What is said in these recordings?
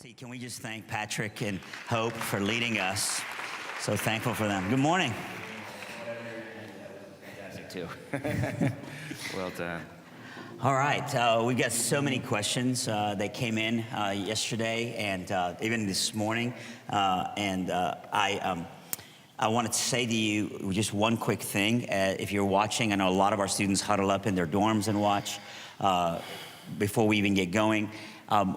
See, can we just thank Patrick and Hope for leading us? So thankful for them. Good morning. Fantastic too. Well done. All right, we got so many questions that came in yesterday and even this morning. I wanted to say to you just one quick thing. If you're watching, I know a lot of our students huddle up in their dorms and watch before we even get going.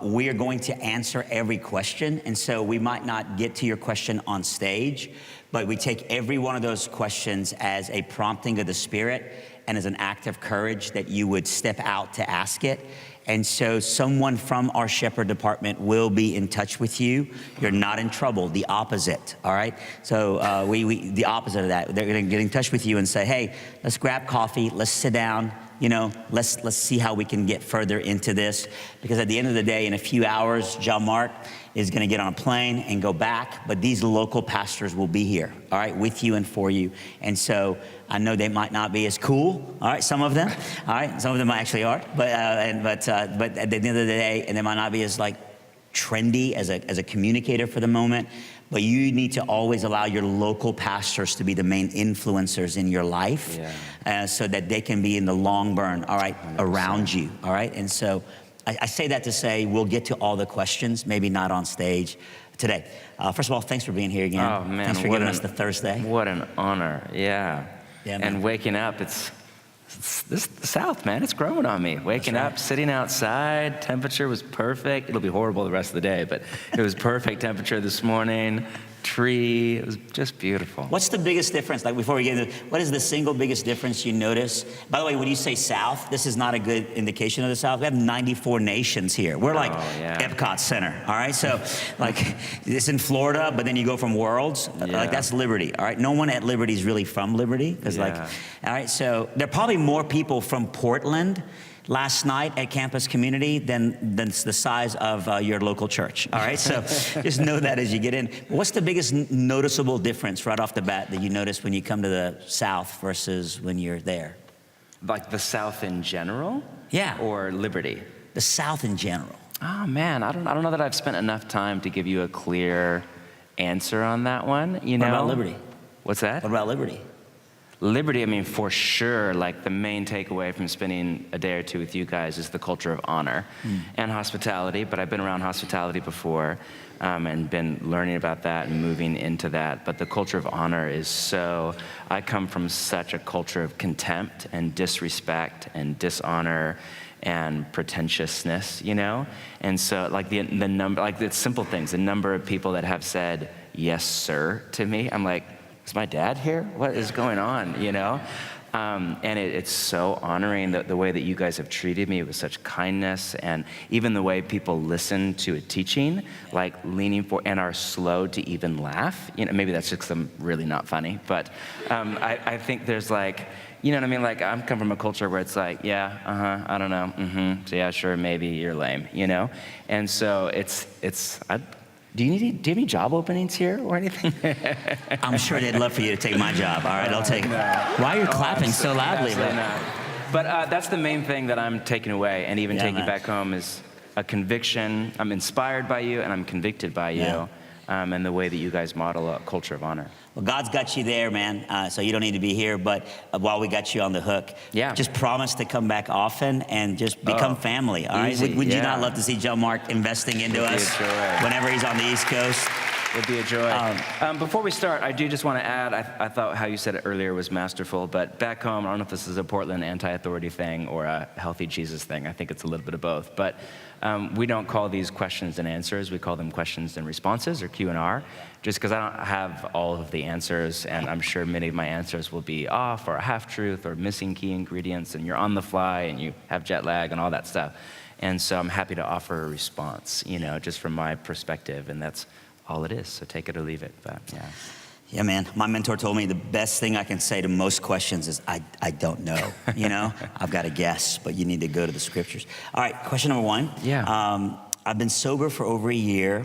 We are going to answer every question, and so we might not get to your question on stage, but we take every one of those questions as a prompting of the Spirit and as an act of courage that you would step out to ask it. And so someone from our Shepherd department will be in touch with you. You're not in trouble, the opposite, all right? So the opposite of that. They're gonna get in touch with you and say, hey, let's grab coffee, let's sit down, you know, let's see how we can get further into this. Because at the end of the day, in a few hours, John Mark is gonna get on a plane and go back, but these local pastors will be here, all right, with you and for you. And so I know they might not be as cool, all right, some of them, all right, some of them actually are, but at the end of the day, and they might not be as like trendy as a communicator for the moment, but you need to always allow your local pastors to be the main influencers in your life, so that they can be in the long burn, all right, 100%. Around you, all right? And so I say that to say we'll get to all the questions, maybe not on stage today. First of all, thanks for being here again. Oh man, thanks for giving us the Thursday. What an honor, yeah. And waking up, it's this the South, man. It's growing on me. Waking up, sitting outside, temperature was perfect. It'll be horrible the rest of the day, but it was perfect temperature this morning. Tree, it was just beautiful. What's the biggest difference? Like before we get into, what is the single biggest difference you notice? By the way, when you say South, this is not a good indication of the South. We have 94 nations here. We're like Epcot Center, all right? So like it's in Florida, but then you go from Worlds, like that's Liberty, all right? No one at Liberty is really from Liberty, because all right, so there are probably more people from Portland last night at Campus Community than the size of your local church, all right? So just know that as you get in. What's the biggest noticeable difference right off the bat that you notice when you come to the South versus when you're there? Like the South in general? Yeah. Or Liberty? The South in general. Oh man, I don't know that I've spent enough time to give you a clear answer on that one, you know? What about Liberty? What's that? What about Liberty? Liberty, I mean, for sure, like the main takeaway from spending a day or two with you guys is the culture of honor and hospitality, but I've been around hospitality before and been learning about that and moving into that, but the culture of honor is so, I come from such a culture of contempt and disrespect and dishonor and pretentiousness, you know? And so like the number, like the simple things, the number of people that have said, yes, sir, to me, I'm like, is my dad here? What is going on, you know? And it's so honoring the way that you guys have treated me with such kindness, and even the way people listen to a teaching, like leaning for, and are slow to even laugh. You know, maybe that's just 'cause I'm really not funny, but I think there's like, you know what I mean? Like I'm come from a culture where it's like, yeah, I don't know, so yeah, sure, maybe you're lame, you know? And so do you have any job openings here or anything? I'm sure they'd love for you to take my job. All right, I'll take it. Why are you clapping so loudly? But that's the main thing that I'm taking away and even taking back home is a conviction. I'm inspired by you and I'm convicted by you and the way that you guys model a culture of honor. Well, God's got you there, man, so you don't need to be here, but while we got you on the hook, just promise to come back often and just become family, all right? Would you not love to see John Mark investing into us whenever he's on the East Coast? Would be a joy. Before we start, I do just want to add, I thought how you said it earlier was masterful, but back home, I don't know if this is a Portland anti-authority thing or a healthy Jesus thing. I think it's a little bit of both, but we don't call these questions and answers. We call them questions and responses, or Q&R, just because I don't have all of the answers, and I'm sure many of my answers will be off or a half-truth or missing key ingredients, and you're on the fly and you have jet lag and all that stuff. And so I'm happy to offer a response, you know, just from my perspective, and that's all it is, so take it or leave it, but Yeah, man, my mentor told me the best thing I can say to most questions is, I don't know, you know? I've got a guess, but you need to go to the scriptures. All right, question number one. I've been sober for over a year.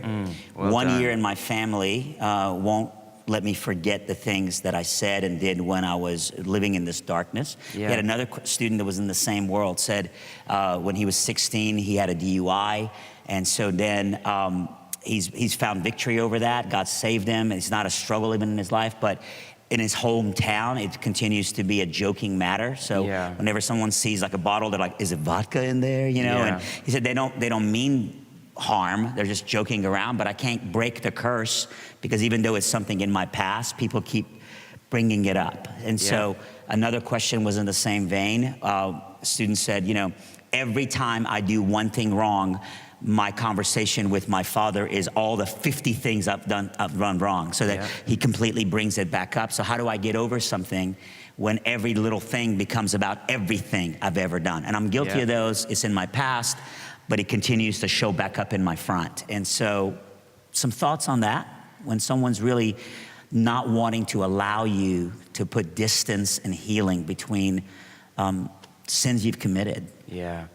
Well 1 done. year in my family won't let me forget the things that I said and did when I was living in this darkness. We had another student that was in the same world, said when he was 16, he had a DUI. And so then he's found victory over that. God saved him. It's not a struggle even in his life, but in his hometown, it continues to be a joking matter. So whenever someone sees like a bottle, they're like, "Is it vodka in there?" You know. And he said they don't mean harm. They're just joking around. But I can't break the curse because even though it's something in my past, people keep bringing it up. And so another question was in the same vein. Students said, every time I do one thing wrong, my conversation with my father is all the 50 things I've run wrong, so that he completely brings it back up. So how do I get over something when every little thing becomes about everything I've ever done? And I'm guilty of those. It's in my past, but it continues to show back up in my front. And so some thoughts on that when someone's really not wanting to allow you to put distance and healing between sins you've committed. Yeah,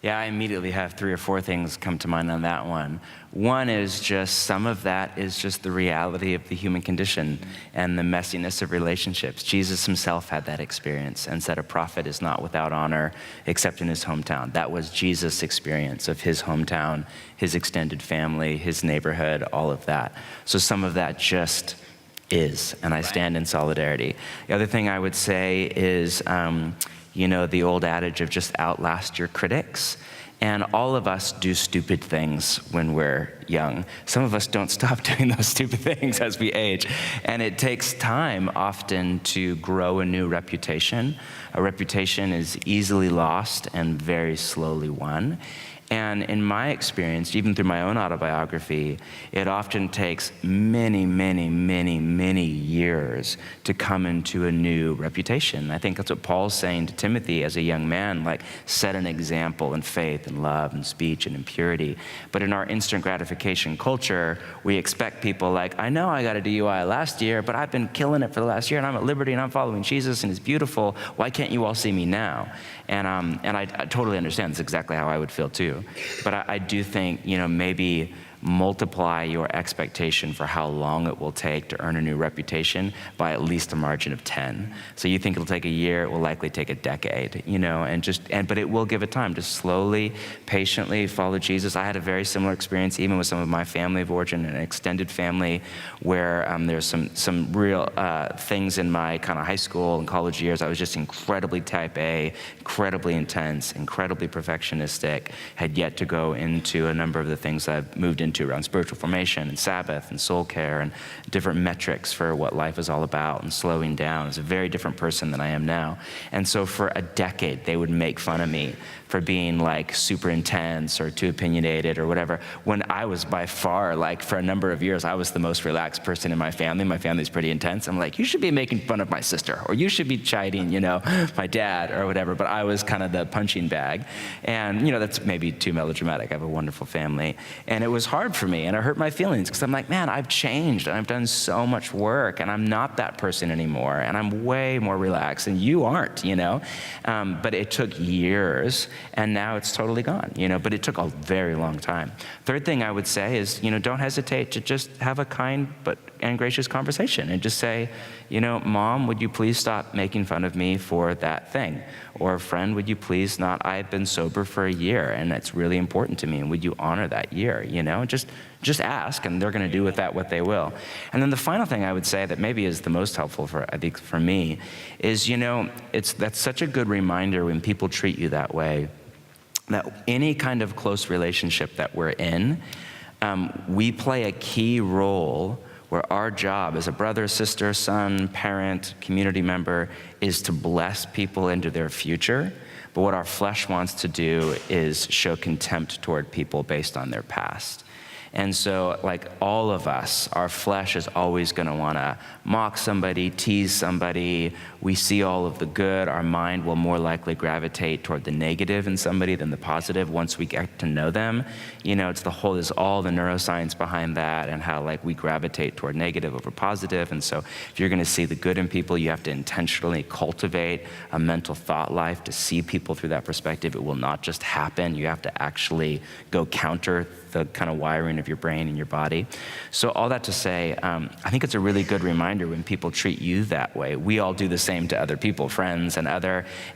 I immediately have 3 or 4 things come to mind on that one. One is just some of that is just the reality of the human condition and the messiness of relationships. Jesus himself had that experience and said a prophet is not without honor except in his hometown. That was Jesus' experience of his hometown, his extended family, his neighborhood, all of that. So some of that just is, and I stand in solidarity. The other thing I would say is, the old adage of just outlast your critics. And all of us do stupid things when we're young. Some of us don't stop doing those stupid things as we age. And it takes time often to grow a new reputation. A reputation is easily lost and very slowly won. And in my experience, even through my own autobiography, it often takes many, many, many, many years to come into a new reputation. I think that's what Paul's saying to Timothy as a young man, like, set an example in faith and love and speech and in purity. But in our instant gratification culture, we expect people like, I know I got a DUI last year, but I've been killing it for the last year, and I'm at liberty, and I'm following Jesus, and it's beautiful. Why can't you all see me now? And I totally understand. That's exactly how I would feel too. But I do think, maybe multiply your expectation for how long it will take to earn a new reputation by at least a margin of 10. So you think it'll take a year, it will likely take a decade, but it will give it time to slowly, patiently follow Jesus. I had a very similar experience even with some of my family of origin and an extended family where there's some real things in my kind of high school and college years. I was just incredibly type A, incredibly intense, incredibly perfectionistic, had yet to go into a number of the things I've moved into around spiritual formation and Sabbath and soul care and different metrics for what life is all about and slowing down. As a very different person than I am now. And so for a decade, they would make fun of me for being like super intense or too opinionated or whatever, when I was by far, like for a number of years, I was the most relaxed person in my family. My family's pretty intense. I'm like, you should be making fun of my sister, or you should be chiding, my dad or whatever. But I was kind of the punching bag. And, that's maybe too melodramatic. I have a wonderful family. And it was hard for me, and it hurt my feelings because I'm like, man, I've changed and I've done so much work and I'm not that person anymore. And I'm way more relaxed and you aren't, But it took years. And now it's totally gone, but it took a very long time. Third thing I would say is, don't hesitate to just have a kind and gracious conversation and just say, Mom, would you please stop making fun of me for that thing? Or friend, would you please not, I've been sober for a year and it's really important to me, and would you honor that year, Just ask, and they're gonna do with that what they will. And then the final thing I would say that maybe is the most helpful for me is, that's such a good reminder when people treat you that way, that any kind of close relationship that we're in, we play a key role where our job as a brother, sister, son, parent, community member is to bless people into their future. But what our flesh wants to do is show contempt toward people based on their past. And so, like all of us, our flesh is always going to want to mock somebody, tease somebody. We see all of the good. Our mind will more likely gravitate toward the negative in somebody than the positive once we get to know them. There's all the neuroscience behind that, and how we gravitate toward negative over positive. And so if you're going to see the good in people, you have to intentionally cultivate a mental thought life to see people through that perspective. It will not just happen. You have to actually go counter the kind of wiring of your brain and your body. So all that to say, I think it's a really good reminder when people treat you that way. We all do the same to other people, friends and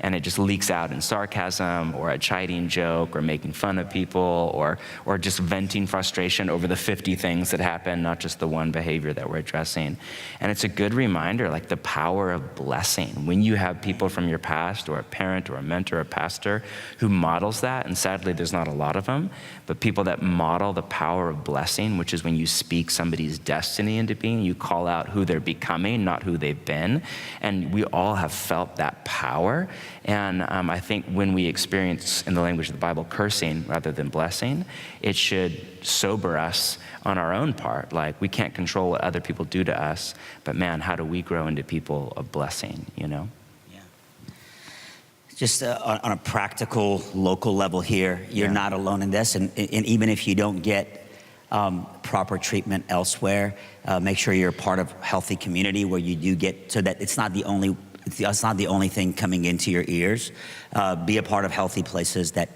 and it just leaks out in sarcasm or a chiding joke or making fun of people or just venting frustration over the 50 things that happen, not just the one behavior that we're addressing. And it's a good reminder, like the power of blessing. When you have people from your past or a parent or a mentor or a pastor who models that, and sadly there's not a lot of them, but people that model the power of blessing, which is when you speak somebody's destiny into being, you call out who they're becoming, not who they've been. And we all have felt that power. And I think when we experience, in the language of the Bible, cursing rather than blessing, it should sober us on our own part. Like, we can't control what other people do to us, but man, how do we grow into people of blessing, you know? Just on a practical, local level here, you're not alone in this. And even if you don't get proper treatment elsewhere, make sure you're a part of a healthy community where you do get, so that it's not the only thing coming into your ears. Be a part of healthy places that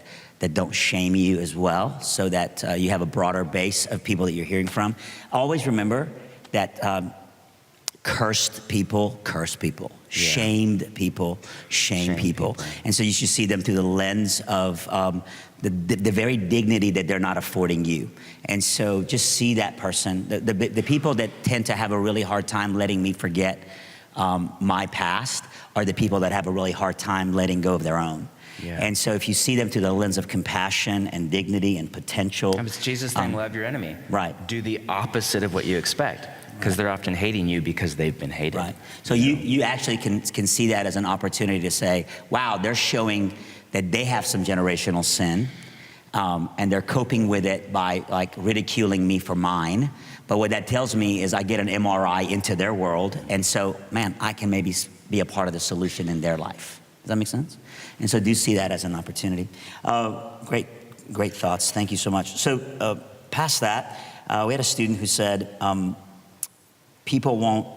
don't shame you as well, so that you have a broader base of people that you're hearing from. Always remember that cursed people curse people. Shamed people shame people. And so you should see them through the lens of the very dignity that they're not affording you. And so just see that person. The people that tend to have a really hard time letting me forget my past are the people that have a really hard time letting go of their own. And so if you see them through the lens of compassion and dignity and potential. It's Jesus' thing, love your enemy. Right. Do the opposite of what you expect. Because they're often hating you because they've been hated. Right. So you actually can see that as an opportunity to say, wow, they're showing that they have some generational sin, and they're coping with it by like ridiculing me for mine. But what that tells me is I get an MRI into their world, and so, man, I can maybe be a part of the solution in their life. Does that make sense? And so do see that as an opportunity. Great thoughts. Thank you so much. So past that, we had a student who said, people won't,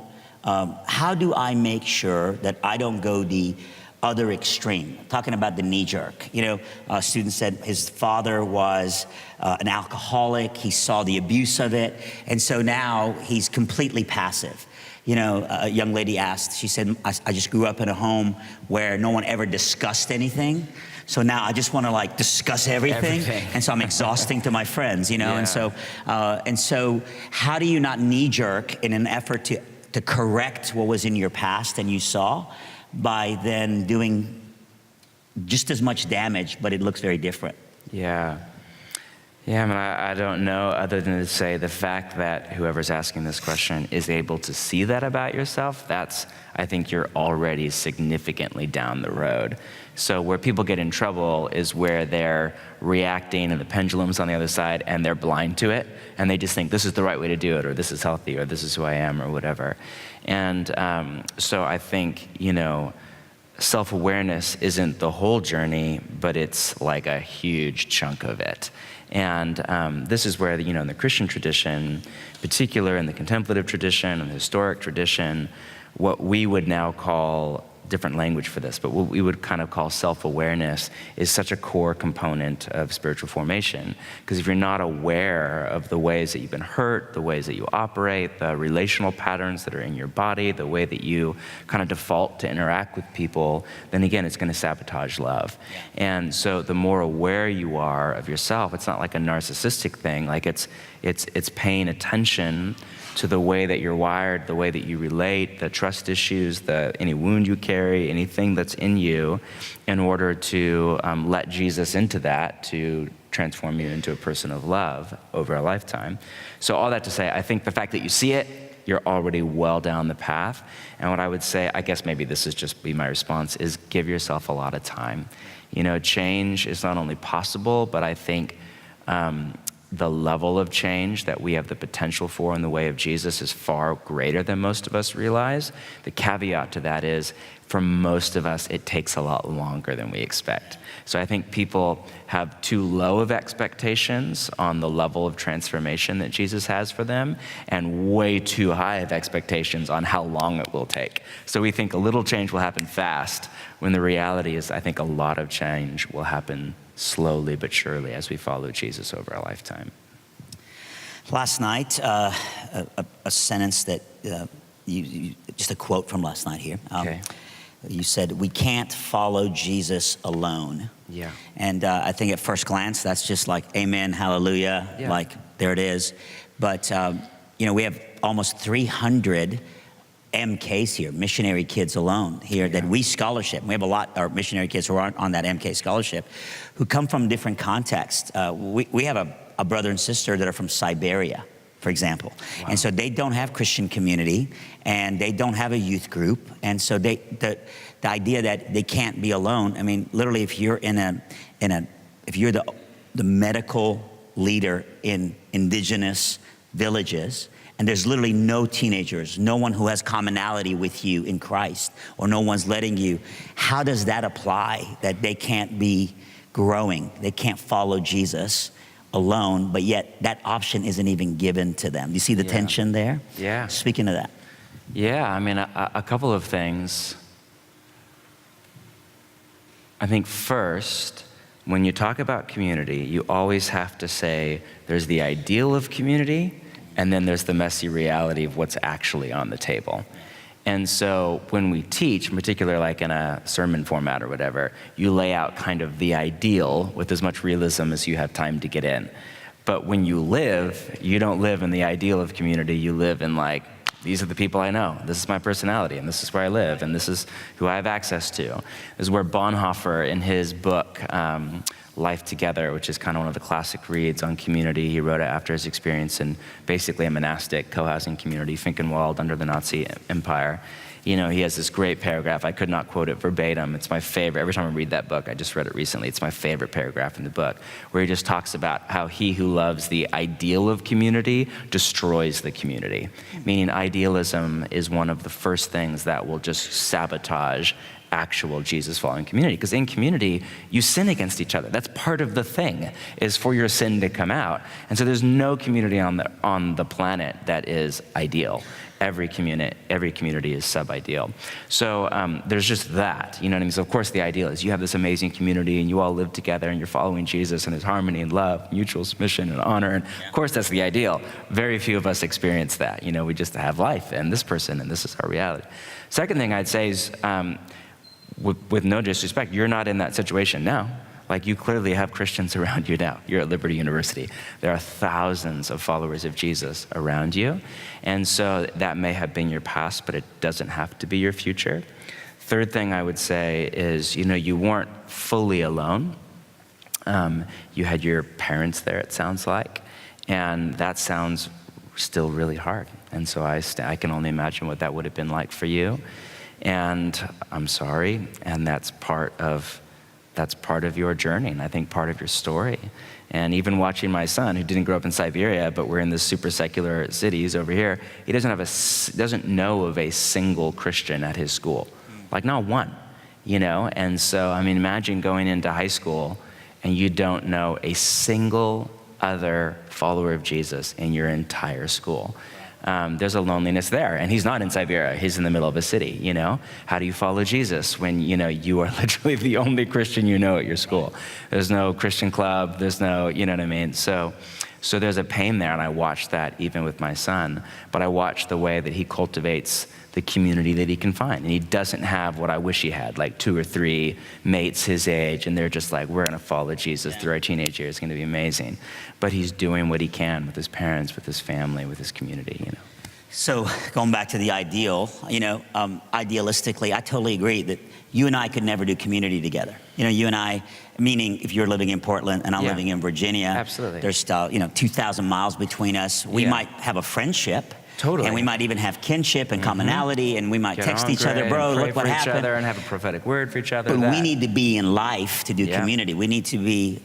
how do I make sure that I don't go the other extreme? Talking about the knee jerk. You know, a student said his father was an alcoholic. He saw the abuse of it. And so now he's completely passive. You know, a young lady asked, she said, I just grew up in a home where no one ever discussed anything. So now I just want to like discuss everything. And so I'm exhausting to my friends, you know? And so how do you not knee jerk in an effort to correct what was in your past and you saw, by then doing just as much damage, but it looks very different? I mean, I don't know other than to say the fact that whoever's asking this question is able to see that about yourself, I think you're already significantly down the road. So where people get in trouble is where they're reacting and the pendulum's on the other side and they're blind to it and they just think this is the right way to do it, or this is healthy, or this is who I am, or whatever. And so I think, you know, self-awareness isn't the whole journey, but it's like a huge chunk of it. And this is where, you know, in the Christian tradition, particular in the contemplative tradition and the historic tradition, what we would now call, different language for this, but what we would kind of call self-awareness is such a core component of spiritual formation. Because if you're not aware of the ways that you've been hurt, the ways that you operate, the relational patterns that are in your body, the way that you kind of default to interact with people, then again, it's going to sabotage love. And so the more aware you are of yourself, it's not like a narcissistic thing, like it's paying attention to the way that you're wired, the way that you relate, the trust issues, any wound you carry, anything that's in you, in order to let Jesus into that, to transform you into a person of love over a lifetime. So all that to say, I think the fact that you see it, you're already well down the path. And what I would say, I guess maybe this is just be my response, is give yourself a lot of time. You know, change is not only possible, but I think the level of change that we have the potential for in the way of Jesus is far greater than most of us realize. The caveat to that is, for most of us, it takes a lot longer than we expect. So I think people have too low of expectations on the level of transformation that Jesus has for them, and way too high of expectations on how long it will take. So we think a little change will happen fast, when the reality is, I think a lot of change will happen slowly but surely as we follow Jesus over a lifetime. Last night, a sentence that just a quote from last night here. Okay. You said, "We can't follow Jesus alone." Yeah. And I think at first glance, that's just like, amen, hallelujah, Yeah. like there it is. But, we have almost 300 MKs here, missionary kids alone here that we scholarship. We have a lot of missionary kids who aren't on that MK scholarship who come from different contexts. We have a brother and sister that are from Siberia, for example. Wow. And so they don't have Christian community and they don't have a youth group. And so the idea that they can't be alone, I mean, literally if you're if you're the medical leader in indigenous villages, and there's literally no teenagers, no one who has commonality with you in Christ, or no one's letting you, how does that apply that they can't be growing? They can't follow Jesus alone, but yet that option isn't even given to them. Do you see the tension there? Yeah. Speaking of that. Yeah, I mean, a couple of things. I think first, when you talk about community, you always have to say there's the ideal of community, and then there's the messy reality of what's actually on the table. And so when we teach, in particular like in a sermon format or whatever, you lay out kind of the ideal with as much realism as you have time to get in. But when you live, you don't live in the ideal of community, you live in like, these are the people I know, this is my personality, and this is where I live, and this is who I have access to. This is where Bonhoeffer, in his book, Life Together, which is kind of one of the classic reads on community, he wrote it after his experience in basically a monastic co-housing community, Finkenwald, under the Nazi Empire. You know, he has this great paragraph. I could not quote it verbatim. It's my favorite. Every time I read that book, I just read it recently. It's my favorite paragraph in the book, where he just talks about how he who loves the ideal of community destroys the community. Meaning idealism is one of the first things that will just sabotage actual Jesus-following community. Because in community, you sin against each other. That's part of the thing, is for your sin to come out. And so there's no community on the planet that is ideal. Every community is sub-ideal. So there's just that, you know what I mean? So of course the ideal is you have this amazing community and you all live together and you're following Jesus and there's harmony and love, mutual submission and honor. And of course that's the ideal. Very few of us experience that. You know, we just have life and this person and this is our reality. Second thing I'd say is, with no disrespect, you're not in that situation now. Like, you clearly have Christians around you now. You're at Liberty University. There are thousands of followers of Jesus around you. And so that may have been your past, but it doesn't have to be your future. Third thing I would say is, you know, you weren't fully alone. You had your parents there, it sounds like. And that sounds still really hard. And so I can only imagine what that would have been like for you. And I'm sorry, and that's part of your journey, and I think part of your story. And even watching my son, who didn't grow up in Siberia, but we're in the super secular cities over here, he doesn't know of a single Christian at his school, like not one, you know? And so, I mean, imagine going into high school and you don't know a single other follower of Jesus in your entire school. There's a loneliness there, and he's not in Siberia, he's in the middle of a city, you know? How do you follow Jesus when, you know, you are literally the only Christian you know at your school? There's no Christian club, there's no, you know what I mean? So there's a pain there, and I watch that even with my son, but I watch the way that he cultivates the community that he can find, and he doesn't have what I wish he had, like 2 or 3 mates his age, and they're just like, we're gonna follow Jesus through our teenage years, it's gonna be amazing. But he's doing what he can with his parents, with his family, with his community, you know. So going back to the ideal, you know, idealistically, I totally agree that you and I could never do community together. You know, you and I, meaning if you're living in Portland and I'm living in Virginia, absolutely. There's still, 2,000 miles between us. We might have a friendship. Totally. And we might even have kinship and commonality, and we might text each other, bro, look what happened. Pray for each other and have a prophetic word for each other. But we need to be in life to do community. We need to be,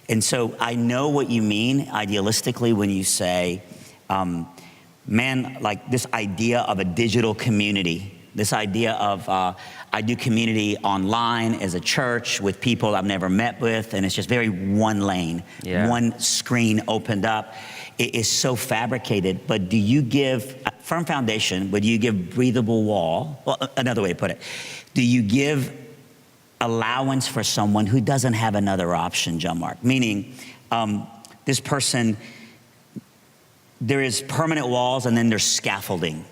and so I know what you mean idealistically when you say, man, like this idea of a digital community, this idea of I do community online as a church with people I've never met with, and it's just very one lane, one screen opened up. It is so fabricated, but do you give a firm foundation, but do you give breathable wall? Well, another way to put it, do you give allowance for someone who doesn't have another option, John Mark? Meaning, this person there is permanent walls and then there's scaffolding.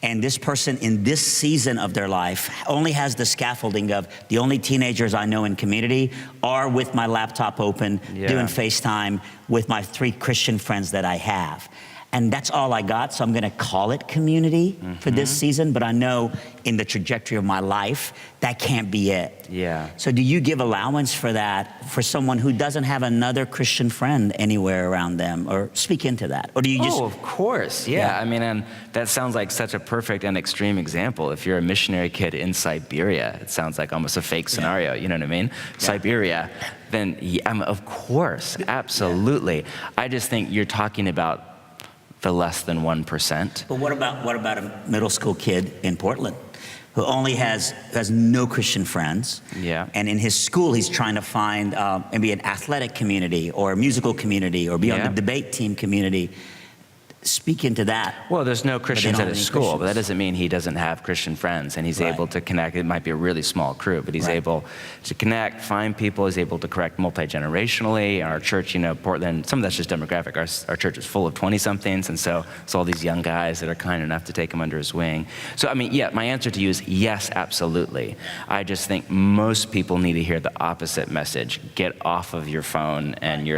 And this person in this season of their life only has the scaffolding of the only teenagers I know in community are with my laptop open, doing FaceTime with my 3 Christian friends that I have. And that's all I got, so I'm gonna call it community for this season, but I know in the trajectory of my life, that can't be it. Yeah. So do you give allowance for that for someone who doesn't have another Christian friend anywhere around them, or speak into that? Or do you just— Oh, of course, yeah. I mean, and that sounds like such a perfect and extreme example. If you're a missionary kid in Siberia, it sounds like almost a fake scenario, you know what I mean? Siberia, then of course, absolutely. I just think you're talking about the less than 1%. But what about a middle school kid in Portland who only has no Christian friends? Yeah. And in his school, he's trying to find maybe an athletic community or a musical community or be on the debate team community. Speak into that. Well, there's no Christians at his school, Christians. but that doesn't mean he doesn't have Christian friends, and he's able to connect. It might be a really small crew, but he's able to connect, find people. He's able to connect multi-generationally. Our church, Portland, some of that's just demographic. Our church is full of 20-somethings, and so it's all these young guys that are kind enough to take him under his wing. So, I mean, yeah, my answer to you is yes, absolutely. I just think most people need to hear the opposite message. Get off of your phone and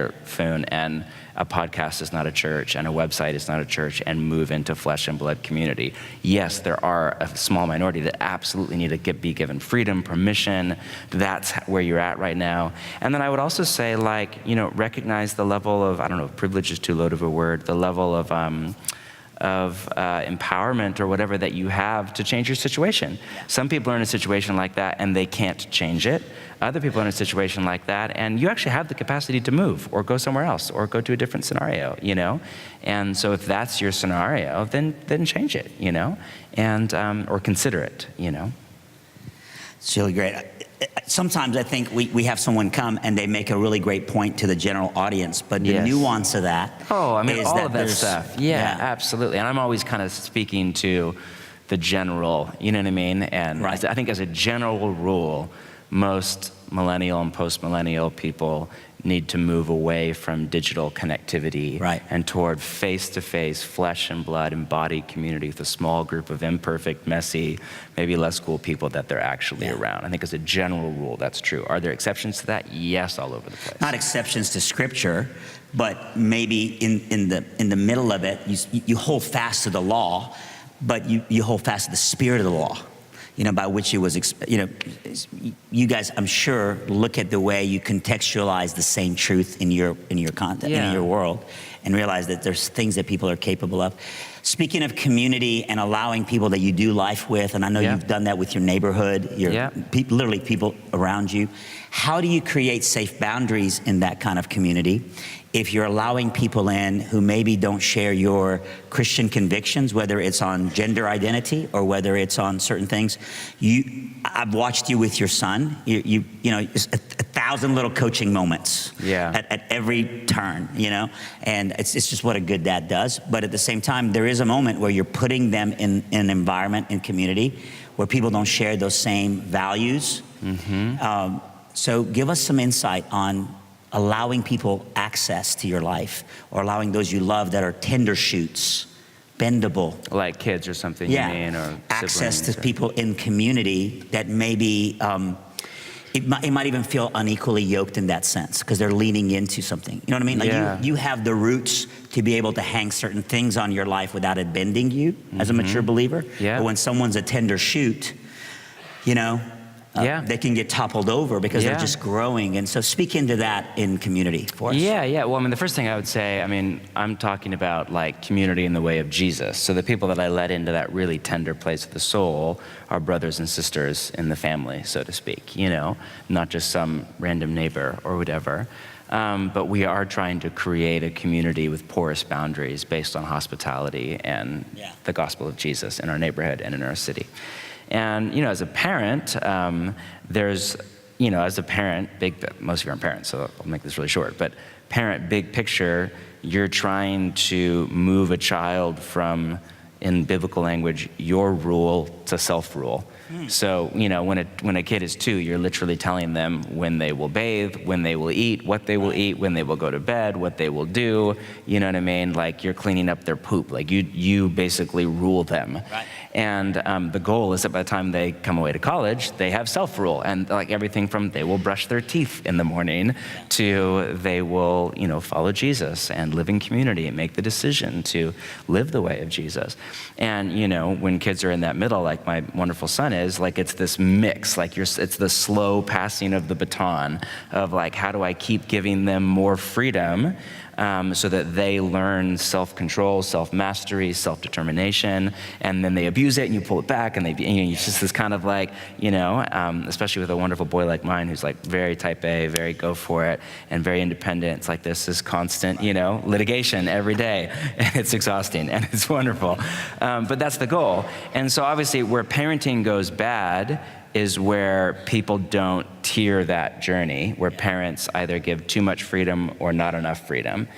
and a podcast is not a church, and a website is not a church, and move into flesh and blood community. Yes, there are a small minority that absolutely need to be given freedom, permission. That's where you're at right now. And then I would also say, recognize the level of, I don't know, privilege is too low of a word, the level of empowerment or whatever that you have to change your situation. Some people are in a situation like that and they can't change it. Other people are in a situation like that and you actually have the capacity to move or go somewhere else or go to a different scenario, And so if that's your scenario, then change it, and or consider it, It's really great. Sometimes I think we have someone come and they make a really great point to the general audience, but the nuance of that is all that of that stuff. Yeah, absolutely. And I'm always kind of speaking to the general, you know what I mean? And I think as a general rule, most millennial and post-millennial people need to move away from digital connectivity and toward face-to-face, flesh and blood, embodied community with a small group of imperfect, messy, maybe less cool people that they're actually around. I think as a general rule, that's true. Are there exceptions to that? Yes, all over the place. Not exceptions to Scripture, but maybe in the middle of it, you hold fast to the law, but you hold fast to the spirit of the law. By which it was, you guys, I'm sure, look at the way you contextualize the same truth in your content, in your world, and realize that there's things that people are capable of. Speaking of community and allowing people that you do life with, and I know you've done that with your neighborhood, literally people around you. How do you create safe boundaries in that kind of community if you're allowing people in who maybe don't share your Christian convictions, whether it's on gender identity or whether it's on certain things? I've watched you with your son. It's 1,000 little coaching moments at every turn, and it's just what a good dad does. But at the same time, there is a moment where you're putting them in an environment and community where people don't share those same values. So give us some insight on allowing people access to your life, or allowing those you love that are tender shoots, bendable. Like kids or something, you mean, or access to people in community that maybe, it might even feel unequally yoked in that sense, because they're leaning into something. You know what I mean? Like you have the roots to be able to hang certain things on your life without it bending you as a mature believer. But when someone's a tender shoot, they can get toppled over because they're just growing. And so speak into that in community for us. Well, the first thing I would say, I'm talking about like community in the way of Jesus. So the people that I let into that really tender place of the soul are brothers and sisters in the family, so to speak, not just some random neighbor or whatever. But we are trying to create a community with porous boundaries based on hospitality and the gospel of Jesus in our neighborhood and in our city. And, as a parent, most of you aren't parents, so I'll make this really short, but parent, big picture, you're trying to move a child from in biblical language, your rule to self-rule. So, when a kid is 2, you're literally telling them when they will bathe, when they will eat, what they will eat, when they will go to bed, what they will do, you know what I mean? Like, you're cleaning up their poop. Like, you basically rule them. Right. And the goal is that by the time they come away to college, they have self-rule. And like everything from they will brush their teeth in the morning to they will, follow Jesus and live in community and make the decision to live the way of Jesus. And, when kids are in that middle, like my wonderful son is, like it's this mix, like it's the slow passing of the baton of like, how do I keep giving them more freedom so that they learn self-control, self-mastery, self-determination, and then they abuse it and you pull it back and it's just this kind of like, especially with a wonderful boy like mine who's like very type A, very go for it, and very independent. It's like this is constant, litigation every day, and it's exhausting and it's wonderful. But that's the goal. And so obviously where parenting goes bad is where people don't tier that journey, where parents either give too much freedom or not enough freedom.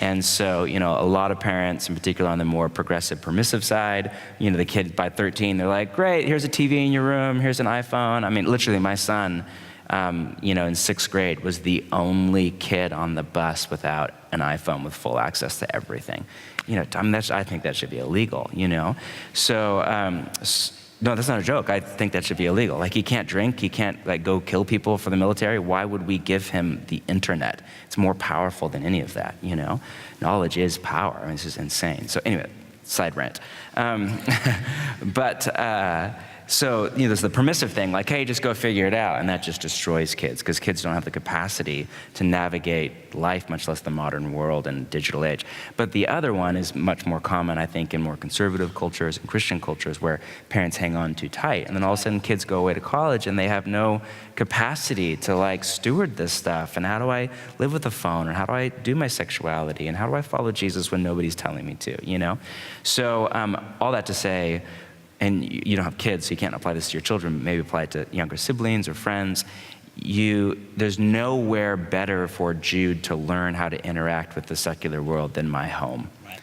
And so, a lot of parents, in particular on the more progressive, permissive side, the kid by 13, they're like, great, here's a TV in your room, here's an iPhone. I mean, literally my son, in 6th grade was the only kid on the bus without an iPhone with full access to everything. I think that should be illegal, So, no, that's not a joke. I think that should be illegal. Like, he can't drink. He can't, go kill people for the military. Why would we give him the internet? It's more powerful than any of that, Knowledge is power. I mean, this is insane. So anyway, side rant. So, there's the permissive thing, like, hey, just go figure it out, and that just destroys kids, because kids don't have the capacity to navigate life, much less the modern world and digital age. But the other one is much more common, I think, in more conservative cultures and Christian cultures, where parents hang on too tight, and then all of a sudden kids go away to college, and they have no capacity to, steward this stuff, and how do I live with a phone, or how do I do my sexuality, and how do I follow Jesus when nobody's telling me to, So all that to say, and you don't have kids, so you can't apply this to your children, but maybe apply it to younger siblings or friends. There's nowhere better for Jude to learn how to interact with the secular world than my home. Right.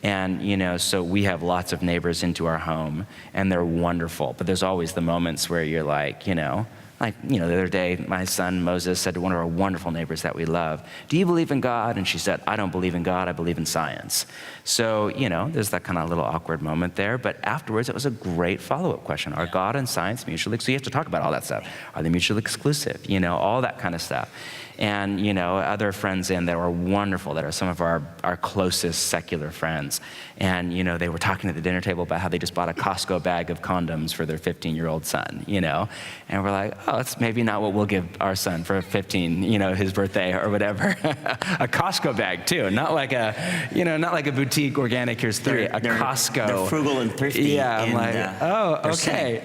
And, so we have lots of neighbors into our home, and they're wonderful. But there's always the moments where you're like, the other day, my son Moses said to one of our wonderful neighbors that we love, do you believe in God? And she said, I don't believe in God, I believe in science. So, there's that kind of little awkward moment there. But afterwards, it was a great follow-up question. Are God and science mutually, so you have to talk about all that stuff. Are they mutually exclusive? All that kind of stuff. And, other friends that are wonderful, that are some of our closest secular friends. And, they were talking at the dinner table about how they just bought a Costco bag of condoms for their 15-year-old son, And we're like, oh, that's maybe not what we'll give our son for 15, his birthday or whatever. A Costco bag, too. Not like a boutique organic, here's 3. A Costco. They're frugal and thrifty. Yeah, I'm like, oh, okay,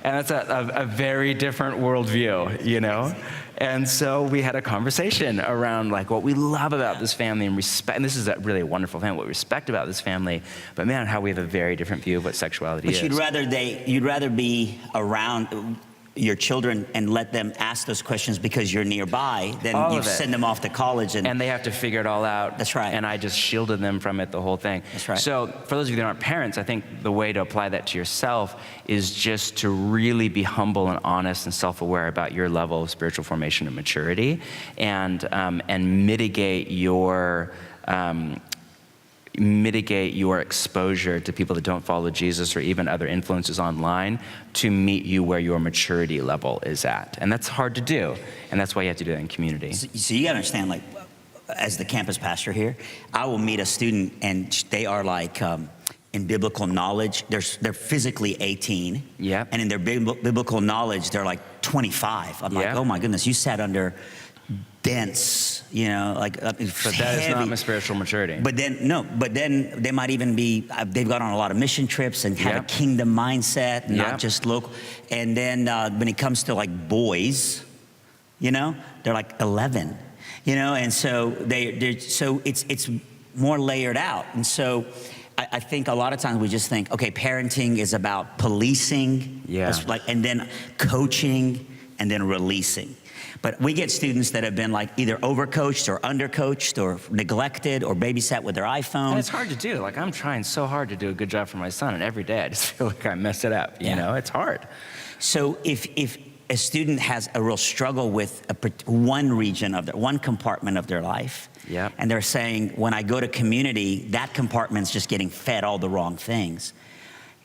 And that's a very different worldview, And so we had a conversation around what we love about this family and respect, and this is really a wonderful thing, what we respect about this family, but man, how we have a very different view of what sexuality is. But you'd rather be around your children and let them ask those questions because you're nearby than you send them off to college. And they have to figure it all out. That's right. And I just shielded them from it, the whole thing. That's right. So for those of you that aren't parents, I think the way to apply that to yourself is just to really be humble and honest and self-aware about your level of spiritual formation and maturity, and mitigate your exposure to people that don't follow Jesus or even other influences online to meet you where your maturity level is at. And that's hard to do. And that's why you have to do that in community. So you gotta understand, as the campus pastor here, I will meet a student and they are in biblical knowledge, they're physically 18. Yeah. And in their biblical knowledge, they're 25. I'm like, oh my goodness, you sat under dense, But that is not my spiritual maturity. But then they might even be, they've gone on a lot of mission trips and have a kingdom mindset, not just local. And then when it comes to boys, they're 11, and so so it's more layered out. And so I think a lot of times we just think, okay, parenting is about policing, and then coaching, and then releasing. But we get students that have been like either overcoached or undercoached or neglected or babysat with their iPhone. And it's hard to do. Like, I'm trying so hard to do a good job for my son, and every day I just feel like I mess it up. You know, it's hard. So if a student has a real struggle with one region of one compartment of their life, and they're saying, when I go to community, that compartment's just getting fed all the wrong things,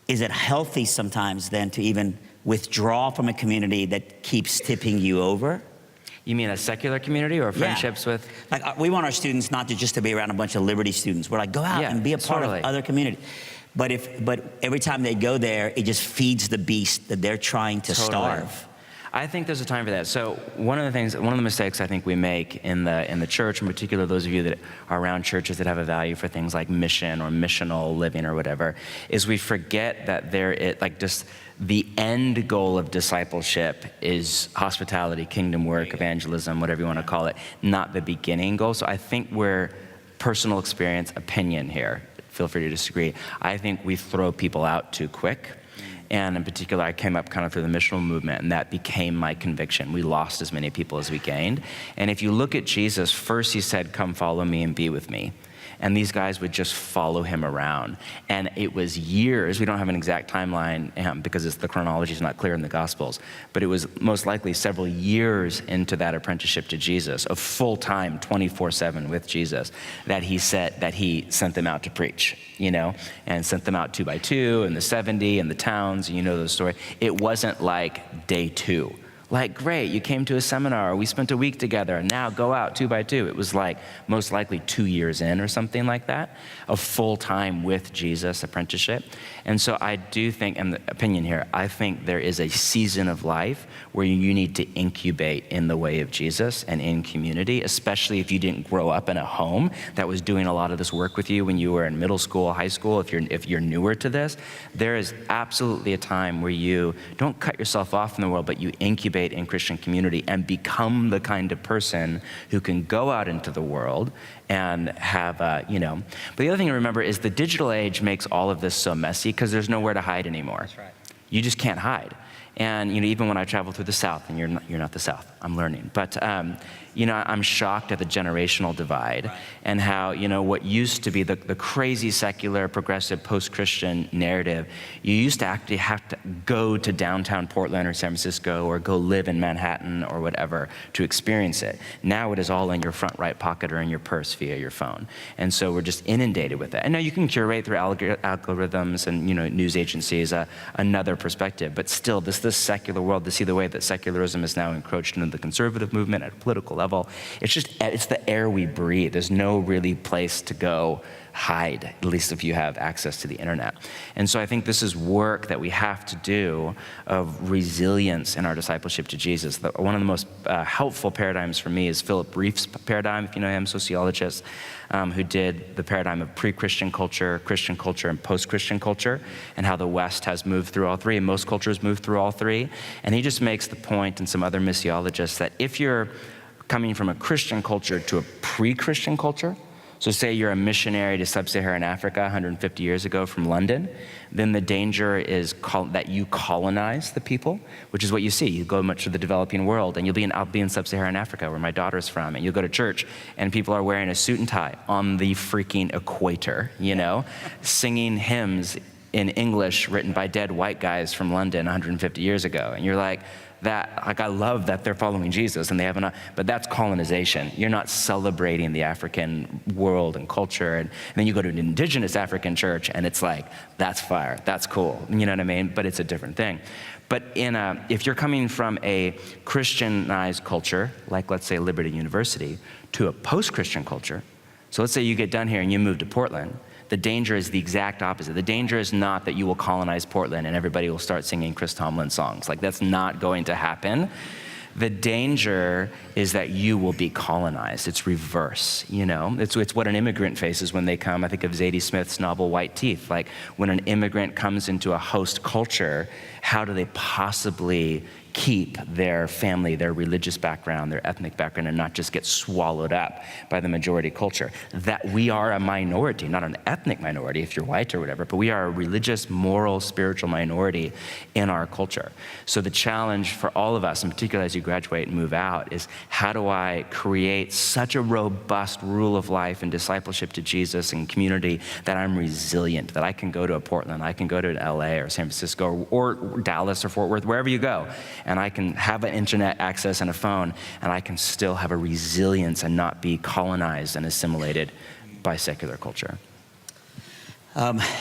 is it healthy sometimes then to even withdraw from a community that keeps tipping you over? You mean a secular community or friendships with? Like, we want our students not to just to be around a bunch of Liberty students. We're like, go out and be a part of other community. But every time they go there, it just feeds the beast that they're trying to starve. I think there's a time for that. So one of the mistakes I think we make in the church, in particular those of you that are around churches that have a value for things like mission or missional living or whatever, is we forget that just the end goal of discipleship is hospitality, kingdom work, evangelism, whatever you want to call it, not the beginning goal. So I think we're personal experience, opinion here. Feel free to disagree. I think we throw people out too quick. And in particular, I came up kind of through the missional movement, and that became my conviction. We lost as many people as we gained. And if you look at Jesus, first he said, come follow me and be with me. And these guys would just follow him around. And it was years, we don't have an exact timeline because the chronology is not clear in the Gospels, but it was most likely several years into that apprenticeship to Jesus, of full time, 24/7 with Jesus, that he sent them out to preach, and sent them out 2 by 2 in the 70 and the towns, and you know the story. It wasn't like day 2. Like, great, you came to a seminar, we spent a week together, and now go out 2 by 2. It was like most likely 2 years in or something like that, of full time with Jesus apprenticeship. And so I do think, and the opinion here, I think there is a season of life where you need to incubate in the way of Jesus and in community, especially if you didn't grow up in a home that was doing a lot of this work with you when you were in middle school, high school. If you're newer to this, there is absolutely a time where you don't cut yourself off from the world, but you incubate in Christian community and become the kind of person who can go out into the world and have, But the other thing to remember is the digital age makes all of this so messy because there's nowhere to hide anymore. That's right. You just can't hide. And even when I travel through the South, and you're not the South, I'm learning, but I'm shocked at the generational divide, and how what used to be the crazy secular, progressive, post-Christian narrative, you used to actually have to go to downtown Portland or San Francisco or go live in Manhattan or whatever to experience it. Now it is all in your front right pocket or in your purse via your phone, and so we're just inundated with it. And now you can curate through algorithms and news agencies another perspective, but still this secular world, to see the way that secularism is now encroached into the conservative movement at a political level, it's the air we breathe. There's no really place to go hide, at least if you have access to the internet. And so I think this is work that we have to do of resilience in our discipleship to Jesus. One of the most helpful paradigms for me is Philip Reif's paradigm, if you know him, sociologist, who did the paradigm of pre-Christian culture, Christian culture, and post-Christian culture, and how the West has moved through all three, and most cultures move through all three. And he just makes the point, and some other missiologists, that if you're coming from a Christian culture to a pre-Christian culture, so say you're a missionary to sub-Saharan Africa 150 years ago from London, then the danger is that you colonize the people, which is what you see. You go much to the developing world, and I'll be in sub-Saharan Africa, where my daughter's from, and you'll go to church, and people are wearing a suit and tie on the freaking equator, singing hymns in English written by dead white guys from London 150 years ago. And you're like, I love that they're following Jesus and they have but that's colonization. You're not celebrating the African world and culture. And then you go to an indigenous African church and it's like, that's fire, that's cool. You know what I mean? But it's a different thing. But if you're coming from a Christianized culture, like let's say Liberty University, to a post-Christian culture, so let's say you get done here and you move to Portland, the danger is the exact opposite. The danger is not that you will colonize Portland and everybody will start singing Chris Tomlin songs. Like, that's not going to happen. The danger is that you will be colonized. It's reverse, It's what an immigrant faces when they come. I think of Zadie Smith's novel, White Teeth. Like, when an immigrant comes into a host culture, how do they possibly keep their family, their religious background, their ethnic background, and not just get swallowed up by the majority culture. That we are a minority, not an ethnic minority if you're white or whatever, but we are a religious, moral, spiritual minority in our culture. So the challenge for all of us, in particular as you graduate and move out, is how do I create such a robust rule of life and discipleship to Jesus and community that I'm resilient, that I can go to a Portland, I can go to an LA or San Francisco or Dallas or Fort Worth, wherever you go, and I can have an internet access and a phone, and I can still have a resilience and not be colonized and assimilated by secular culture.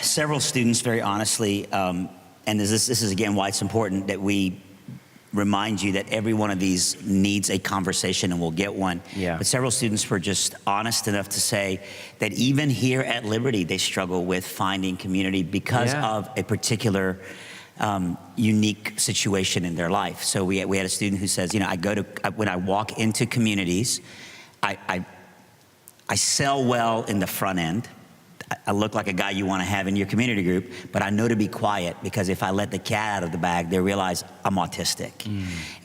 Several students, very honestly, and this is again why it's important that we remind you that every one of these needs a conversation, and we'll get one. Yeah. But several students were just honest enough to say that even here at Liberty, they struggle with finding community because of a particular unique situation in their life. So we had a student who says, you know, when I walk into communities, I sell well in the front end. I look like a guy you want to have in your community group, but I know to be quiet because if I let the cat out of the bag, they realize I'm autistic.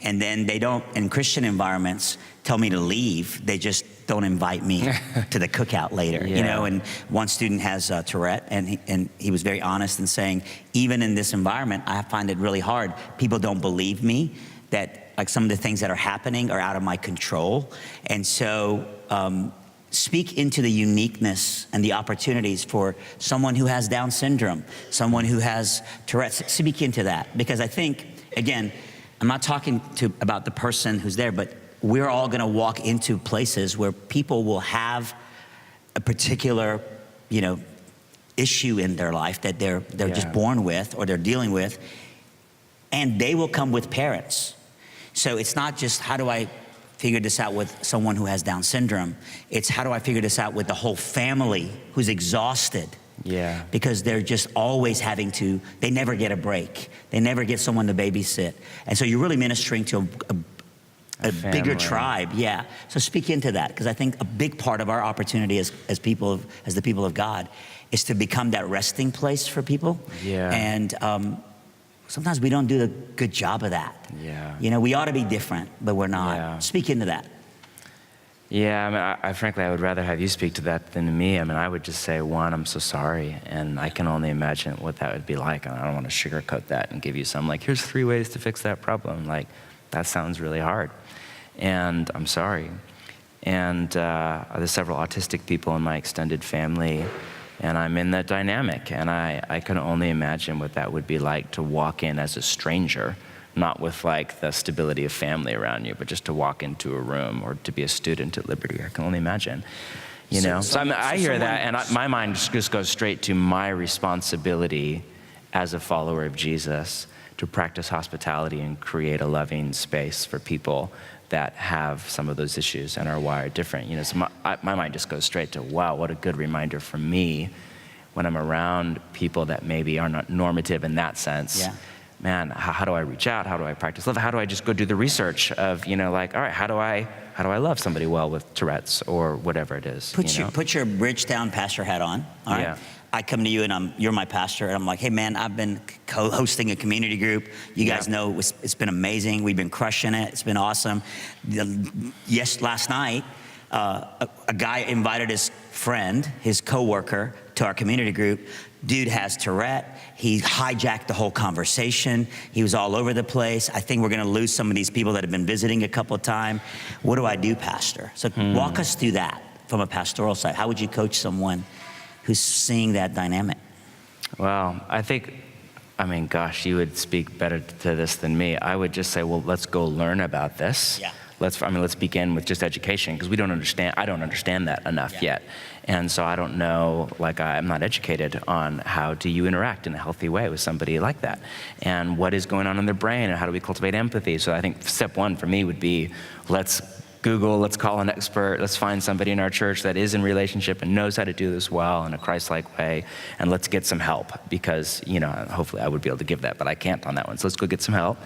And then they don't, in Christian environments, tell me to leave. They just don't invite me to the cookout later, you know? And one student has Tourette, and he was very honest in saying, even in this environment, I find it really hard. People don't believe me, that like some of the things that are happening are out of my control. And so, speak into the uniqueness and the opportunities for someone who has Down syndrome, someone who has Tourette's. Speak into that, because I think, again, I'm not talking about the person who's there, but we're all gonna walk into places where people will have a particular, you know, issue in their life that they're just born with or they're dealing with, and they will come with parents. So it's not just how do I figure this out with someone who has Down syndrome. It's how do I figure this out with the whole family who's exhausted. Yeah. Because they're just always having to, they never get a break. They never get someone to babysit. And so you're really ministering to a bigger tribe, yeah. So speak into that, because I think a big part of our opportunity as the people of God is to become that resting place for people. Yeah. And sometimes we don't do a good job of that. Yeah. You know, we ought to be different, but we're not. Yeah. Speak into that. Yeah, I mean, I frankly, I would rather have you speak to that than me. I mean, I would just say, one, I'm so sorry, and I can only imagine what that would be like, and I don't want to sugarcoat that and give you some, like, here's 3 ways to fix that problem. Like, that sounds really hard, and I'm sorry. And there's several autistic people in my extended family, and I'm in that dynamic, and I can only imagine what that would be like to walk in as a stranger, not with like the stability of family around you, but just to walk into a room or to be a student at Liberty. I can only imagine, you know? So I hear that, and my mind just goes straight to my responsibility as a follower of Jesus to practice hospitality and create a loving space for people that have some of those issues and are wired different. You know, so my mind just goes straight to, wow, what a good reminder for me when I'm around people that maybe are not normative in that sense. Yeah. Man, how do I reach out? How do I practice love? How do I just go do the research of, you know, like, all right, how do I love somebody well with Tourette's or whatever it is? Put your Bridgetown pastor hat on, all right? Yeah. I come to you and you're my pastor, and I'm like, hey man, I've been co-hosting a community group. You guys know it's been amazing. We've been crushing it. It's been awesome. Last night, a guy invited his friend, his coworker, to our community group. Dude has Tourette. He hijacked the whole conversation. He was all over the place. I think we're gonna lose some of these people that have been visiting a couple of times. What do I do, Pastor? So walk us through that from a pastoral side. How would you coach someone who's seeing that dynamic? Well, I mean, gosh, you would speak better to this than me. I would just say, well, let's go learn about this. Yeah. Let's begin with just education, because I don't understand that enough yet. And so I don't know, like I'm not educated on how do you interact in a healthy way with somebody like that, and what is going on in their brain, and how do we cultivate empathy. So I think step one for me would be, let's Google, let's call an expert, let's find somebody in our church that is in relationship and knows how to do this well in a Christ-like way, and let's get some help, because, you know, hopefully I would be able to give that, but I can't on that one. So let's go get some help.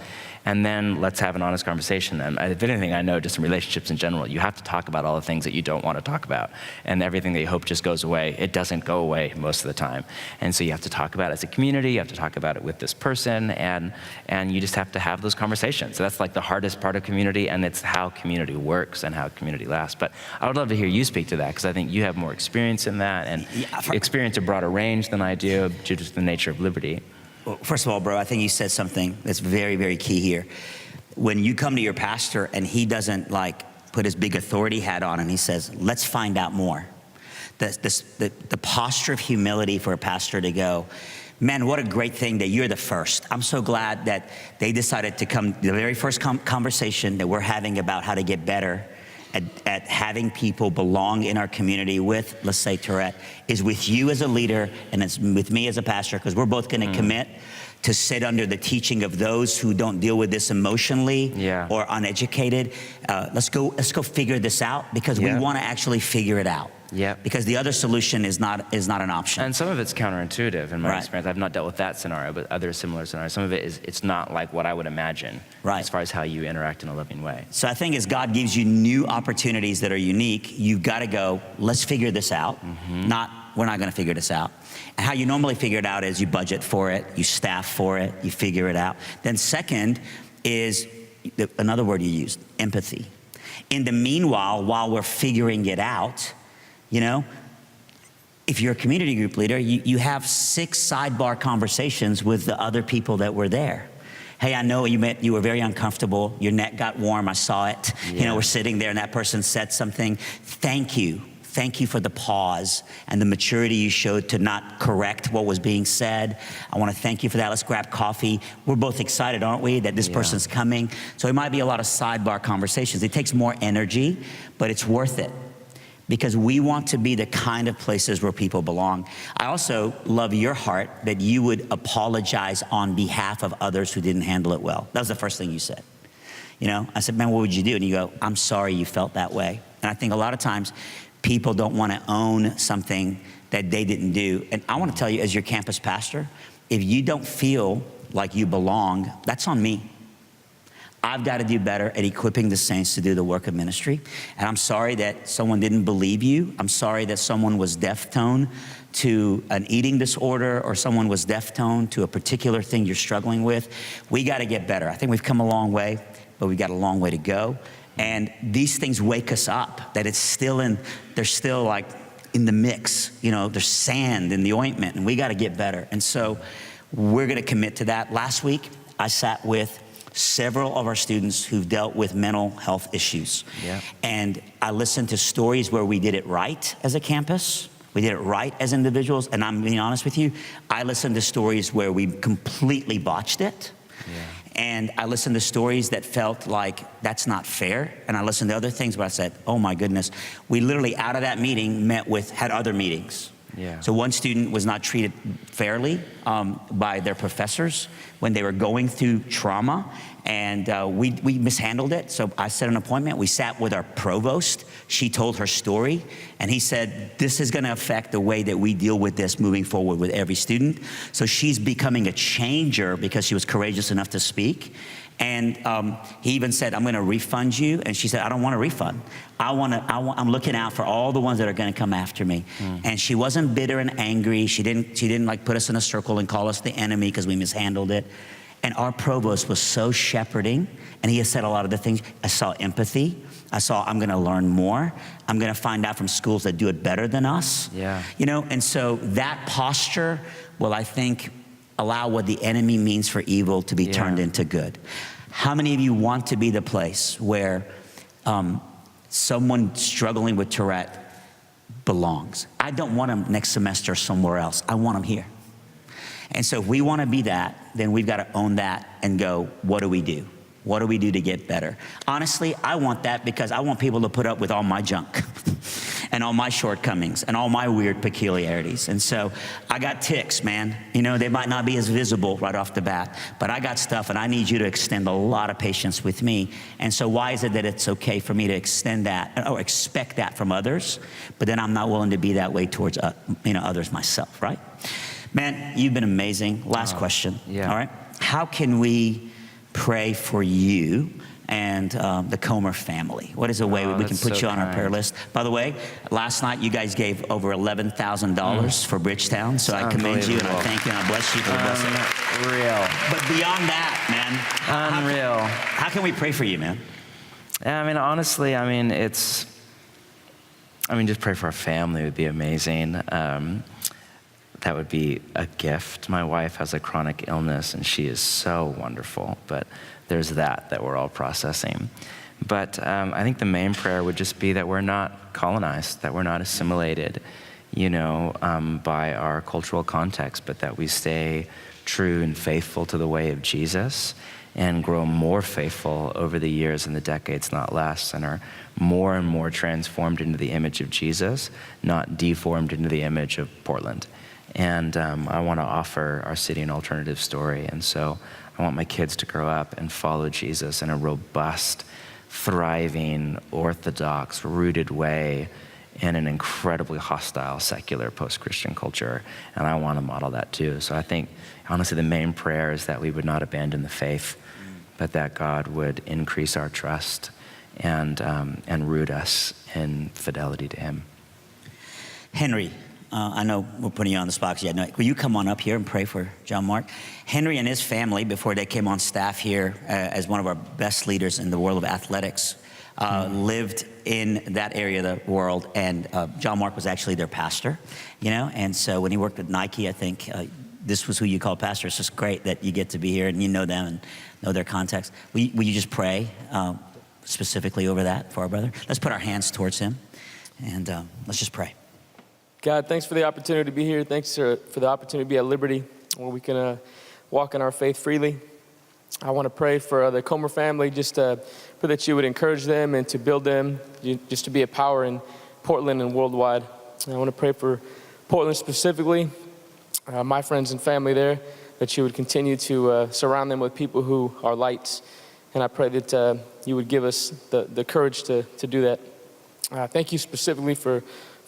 and then let's have an honest conversation. And if anything, I know just in relationships in general, you have to talk about all the things that you don't want to talk about, and everything that you hope just goes away. It doesn't go away most of the time. And so you have to talk about it as a community, you have to talk about it with this person, and you just have to have those conversations. So that's like the hardest part of community, and it's how community works and how community lasts. But I would love to hear you speak to that, because I think you have more experience in that, and experience a broader range than I do due to the nature of Liberty. Well, first of all, bro, I think you said something that's very, very key here. When you come to your pastor and he doesn't like put his big authority hat on and he says, let's find out more. The posture of humility for a pastor to go, man, what a great thing that you're the first. I'm so glad that they decided to come, the very first conversation that we're having about how to get better at having people belong in our community with, let's say, Tourette, is with you as a leader and it's with me as a pastor, because we're both gonna commit to sit under the teaching of those who don't deal with this emotionally or uneducated. Let's go figure this out, because we wanna actually figure it out. Because the other solution is not an option. And some of it's counterintuitive in my experience. I've not dealt with that scenario, but other similar scenarios. Some of it is, it's not like what I would imagine as far as how you interact in a loving way. So I think as God gives you new opportunities that are unique, you've got to go, let's figure this out. Not, we're not going to figure this out. And how you normally figure it out is you budget for it, you staff for it, you figure it out. Then second is another word you used, empathy. In the meanwhile, while we're figuring it out, you know, if you're a community group leader, you have 6 sidebar conversations with the other people that were there. Hey, I know you were very uncomfortable. Your neck got warm. I saw it. You know, we're sitting there and that person said something. Thank you. Thank you for the pause and the maturity you showed to not correct what was being said. I want to thank you for that. Let's grab coffee. We're both excited, aren't we, that this person's coming? So it might be a lot of sidebar conversations. It takes more energy, but it's worth it, because we want to be the kind of places where people belong. I also love your heart that you would apologize on behalf of others who didn't handle it well. That was the first thing you said. You know, I said, man, what would you do? And you go, I'm sorry you felt that way. And I think a lot of times people don't want to own something that they didn't do. And I want to tell you, as your campus pastor, if you don't feel like you belong, that's on me. I've got to do better at equipping the saints to do the work of ministry. And I'm sorry that someone didn't believe you. I'm sorry that someone was deaf-toned to an eating disorder, or someone was deaf-toned to a particular thing you're struggling with. We got to get better. I think we've come a long way, but we've got a long way to go. And these things wake us up, that it's still they're still like in the mix. You know, there's sand in the ointment, and we got to get better. And so we're going to commit to that. Last week, I sat with several of our students who've dealt with mental health issues. And I listened to stories where we did it right as a campus. We did it right as individuals. And I'm being honest with you, I listened to stories where we completely botched it. And I listened to stories that felt like that's not fair. And I listened to other things where I said, oh my goodness. We literally out of that meeting had other meetings. So one student was not treated fairly by their professors when they were going through trauma, and we mishandled it. So I set an appointment. We sat with our provost. She told her story, and he said, this is going to affect the way that we deal with this moving forward with every student. So she's becoming a changer because she was courageous enough to speak. And he even said, I'm going to refund you. And she said, I don't want a refund. I'm looking out for all the ones that are going to come after me. And she wasn't bitter and angry. She didn't like put us in a circle and call us the enemy because we mishandled it. And our provost was so shepherding, and he has said a lot of the things. I saw empathy. I saw, I'm going to learn more. I'm going to find out from schools that do it better than us. You know, and so that posture will, I think, allow what the enemy means for evil to be turned into good. How many of you want to be the place where someone struggling with Tourette belongs? I don't want them next semester somewhere else. I want them here. And so if we want to be that, then we've got to own that and go, what do we do? What do we do to get better? Honestly, I want that because I want people to put up with all my junk and all my shortcomings and all my weird peculiarities. And so I got tics, man. You know, they might not be as visible right off the bat, but I got stuff, and I need you to extend a lot of patience with me. And so why is it that it's okay for me to extend that or expect that from others, but then I'm not willing to be that way towards others myself, right? Man, you've been amazing. Last question. All right. How can we pray for you and the Comer family? What is a way we can put you on our prayer list? By the way, last night you guys gave over $11,000 for Bridgetown, so I commend you and I thank you and I bless you for the blessing. Unreal. But beyond that, man, Unreal. How can we pray for you, man? I mean, honestly, just pray for our family would be amazing. That would be a gift. My wife has a chronic illness, and she is so wonderful, but there's that we're all processing. But I think the main prayer would just be that we're not colonized, that we're not assimilated, by our cultural context, but that we stay true and faithful to the way of Jesus and grow more faithful over the years and the decades, not less, and are more and more transformed into the image of Jesus, not deformed into the image of Portland. And I want to offer our city an alternative story. And so I want my kids to grow up and follow Jesus in a robust, thriving, orthodox, rooted way in an incredibly hostile, secular, post-Christian culture. And I want to model that too. So I think, honestly, the main prayer is that we would not abandon the faith, but that God would increase our trust and root us in fidelity to him. Henry, I know we're putting you on the spot because you had no. Will you come on up here and pray for John Mark? Henry and his family, before they came on staff here as one of our best leaders in the world of athletics, lived in that area of the world, and John Mark was actually their pastor, and so when he worked at Nike, I think this was who you called pastor. It's just great that you get to be here and you know them and know their context. Will you just pray specifically over that for our brother? Let's put our hands towards him, and let's just pray. God, thanks for the opportunity to be here. Thanks for the opportunity to be at Liberty, where we can walk in our faith freely. I want to pray for the Comer family, just pray that you would encourage them and to build them, just to be a power in Portland and worldwide. And I want to pray for Portland specifically, my friends and family there, that you would continue to surround them with people who are lights. And I pray that you would give us the courage to do that. Thank you specifically for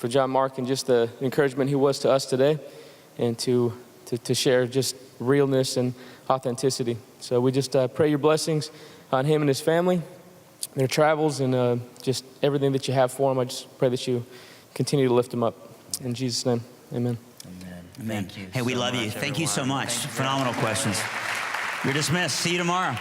John Mark and just the encouragement he was to us today, and to share just realness and authenticity. So we just pray your blessings on him and his family, their travels, and just everything that you have for him. I just pray that you continue to lift him up. In Jesus' name, amen. Amen. Thank you. Hey, we love you. Thank you so much. Phenomenal questions. You're dismissed. See you tomorrow.